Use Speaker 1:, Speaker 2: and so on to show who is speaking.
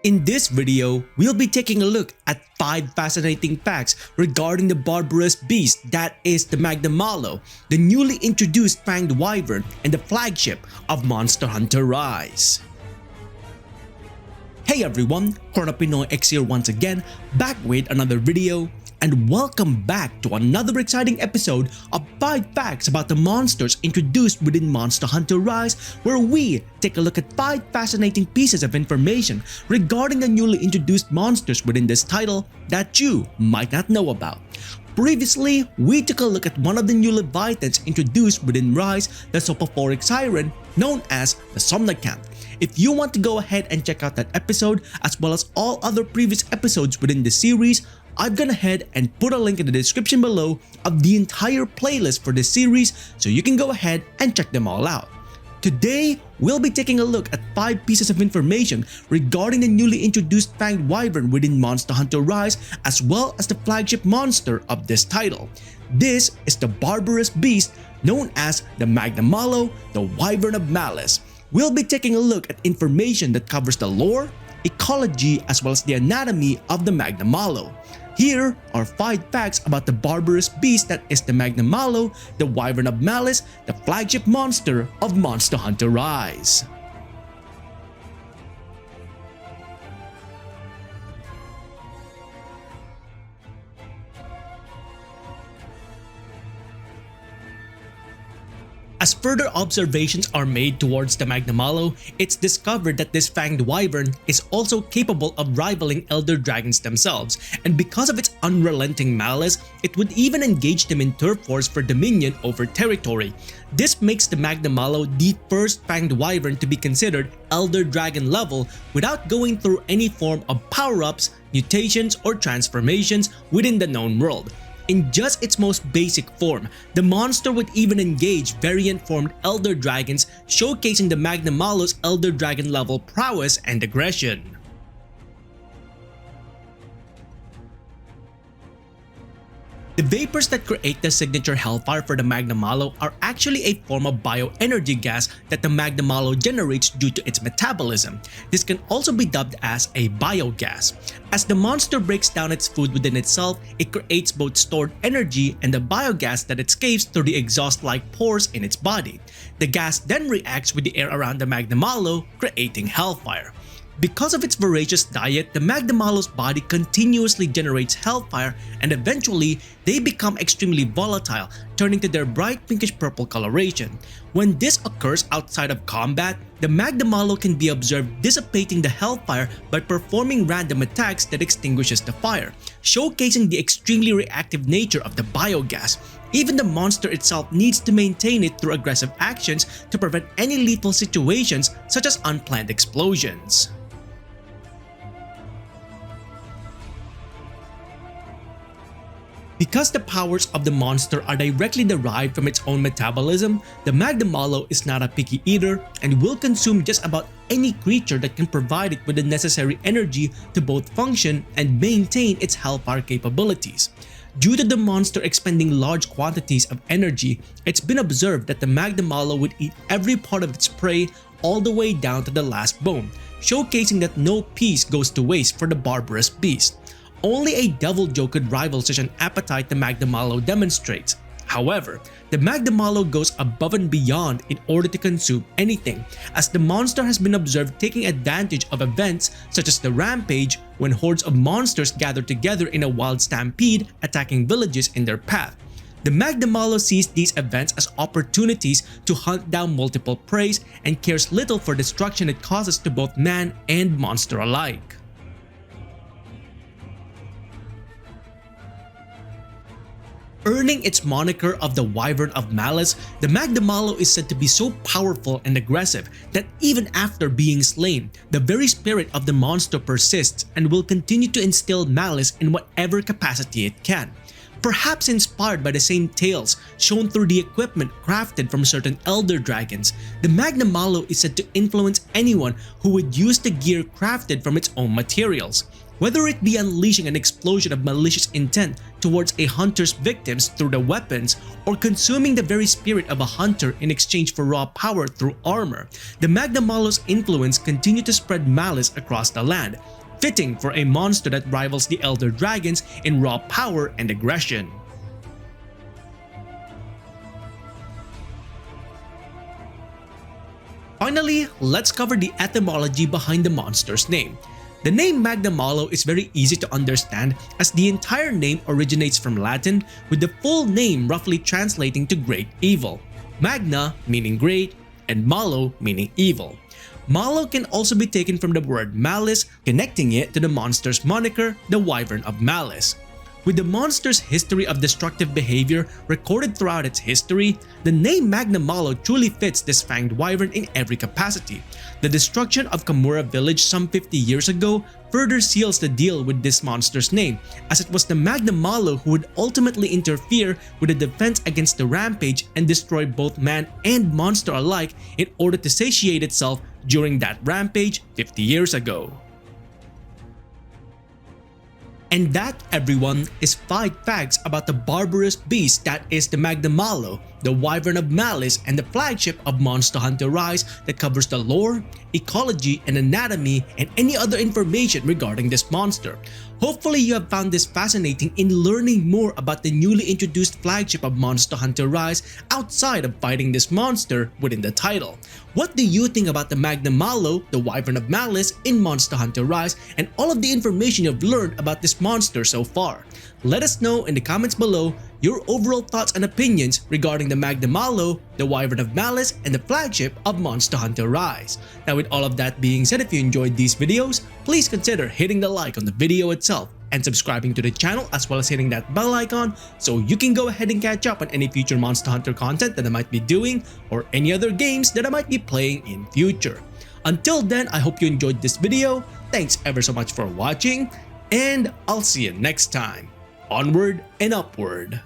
Speaker 1: In this video, we'll be taking a look at 5 fascinating facts regarding the barbarous beast that is the Magnamalo, the newly introduced Fanged Wyvern, and the flagship of Monster Hunter Rise. Hey everyone, Corona Pinoy X here once again, back with another video, and welcome back to another exciting episode of 5 facts about the monsters introduced within Monster Hunter Rise, where we take a look at 5 fascinating pieces of information regarding the newly introduced monsters within this title that you might not know about. Previously, we took a look at one of the new Leviathans introduced within Rise, the Sopophoric Siren, known as the Somnacant. If you want to go ahead and check out that episode as well as all other previous episodes within the series, I've gone ahead and put a link in the description below of the entire playlist for this series so you can go ahead and check them all out. Today, we'll be taking a look at 5 pieces of information regarding the newly introduced Fanged Wyvern within Monster Hunter Rise as well as the flagship monster of this title. This is the barbarous beast known as the Magnamalo, the Wyvern of Malice. We'll be taking a look at information that covers the lore, ecology, as well as the anatomy of the Magnamalo. Here are 5 facts about the barbarous beast that is the Magnamalo, the Wyvern of Malice, the flagship monster of Monster Hunter Rise. As further observations are made towards the Magnamalo, it's discovered that this Fanged Wyvern is also capable of rivaling Elder Dragons themselves, and because of its unrelenting malice, it would even engage them in turf wars for dominion over territory. This makes the Magnamalo the first Fanged Wyvern to be considered Elder Dragon level without going through any form of power-ups, mutations, or transformations within the known world. In just its most basic form, the monster would even engage variant-formed Elder Dragons, showcasing the Magnamalo's Elder Dragon level prowess and aggression. The vapors that create the signature Hellfire for the Magnamalo are actually a form of bioenergy gas that the Magnamalo generates due to its metabolism. This can also be dubbed as a biogas. As the monster breaks down its food within itself, it creates both stored energy and the biogas that escapes through the exhaust-like pores in its body. The gas then reacts with the air around the Magnamalo, creating Hellfire. Because of its voracious diet, the Magnamalo's body continuously generates Hellfire, and eventually, they become extremely volatile, turning to their bright pinkish-purple coloration. When this occurs outside of combat, the Magnamalo can be observed dissipating the Hellfire by performing random attacks that extinguishes the fire, showcasing the extremely reactive nature of the biogas. Even the monster itself needs to maintain it through aggressive actions to prevent any lethal situations such as unplanned explosions. Because the powers of the monster are directly derived from its own metabolism, the Magnamalo is not a picky eater and will consume just about any creature that can provide it with the necessary energy to both function and maintain its Hellfire capabilities. Due to the monster expending large quantities of energy, it's been observed that the Magnamalo would eat every part of its prey all the way down to the last bone, showcasing that no piece goes to waste for the barbarous beast. Only a devil joke could rival such an appetite the Magnamalo demonstrates. However, the Magnamalo goes above and beyond in order to consume anything, as the monster has been observed taking advantage of events such as the Rampage, when hordes of monsters gather together in a wild stampede attacking villages in their path. The Magnamalo sees these events as opportunities to hunt down multiple prey and cares little for destruction it causes to both man and monster alike. Earning its moniker of the Wyvern of Malice, the Magnamalo is said to be so powerful and aggressive that even after being slain, the very spirit of the monster persists and will continue to instill malice in whatever capacity it can. Perhaps inspired by the same tales shown through the equipment crafted from certain Elder Dragons, the Magnamalo is said to influence anyone who would use the gear crafted from its own materials. Whether it be unleashing an explosion of malicious intent towards a hunter's victims through the weapons, or consuming the very spirit of a hunter in exchange for raw power through armor, the Magnamalo's influence continued to spread malice across the land, fitting for a monster that rivals the Elder Dragons in raw power and aggression. Finally, let's cover the etymology behind the monster's name. The name Magnamalo is very easy to understand, as the entire name originates from Latin, with the full name roughly translating to Great Evil. Magna meaning great, and Malo meaning evil. Malo can also be taken from the word malice, connecting it to the monster's moniker, the Wyvern of Malice. With the monster's history of destructive behavior recorded throughout its history, the name Magnamalo truly fits this Fanged Wyvern in every capacity. The destruction of Kamura village some 50 years ago further seals the deal with this monster's name, as it was the Magnamalo who would ultimately interfere with the defense against the rampage and destroy both man and monster alike in order to satiate itself during that rampage 50 years ago. And that, everyone, is 5 facts about the barbarous beast that is the Magnamalo, the Wyvern of Malice, and the flagship of Monster Hunter Rise that covers the lore, ecology, and anatomy, and any other information regarding this monster. Hopefully you have found this fascinating in learning more about the newly introduced flagship of Monster Hunter Rise outside of fighting this monster within the title. What do you think about the Magnamalo, the Wyvern of Malice, in Monster Hunter Rise, and all of the information you've learned about this monster so far? Let us know in the comments below your overall thoughts and opinions regarding the Magnamalo, the Wyvern of Malice, and the flagship of Monster Hunter Rise. Now, with all of that being said, if you enjoyed these videos, please consider hitting the like on the video itself and subscribing to the channel, as well as hitting that bell icon so you can go ahead and catch up on any future Monster Hunter content that I might be doing or any other games that I might be playing in future. Until then, I hope you enjoyed this video. Thanks ever so much for watching, and I'll see you next time. Onward and upward.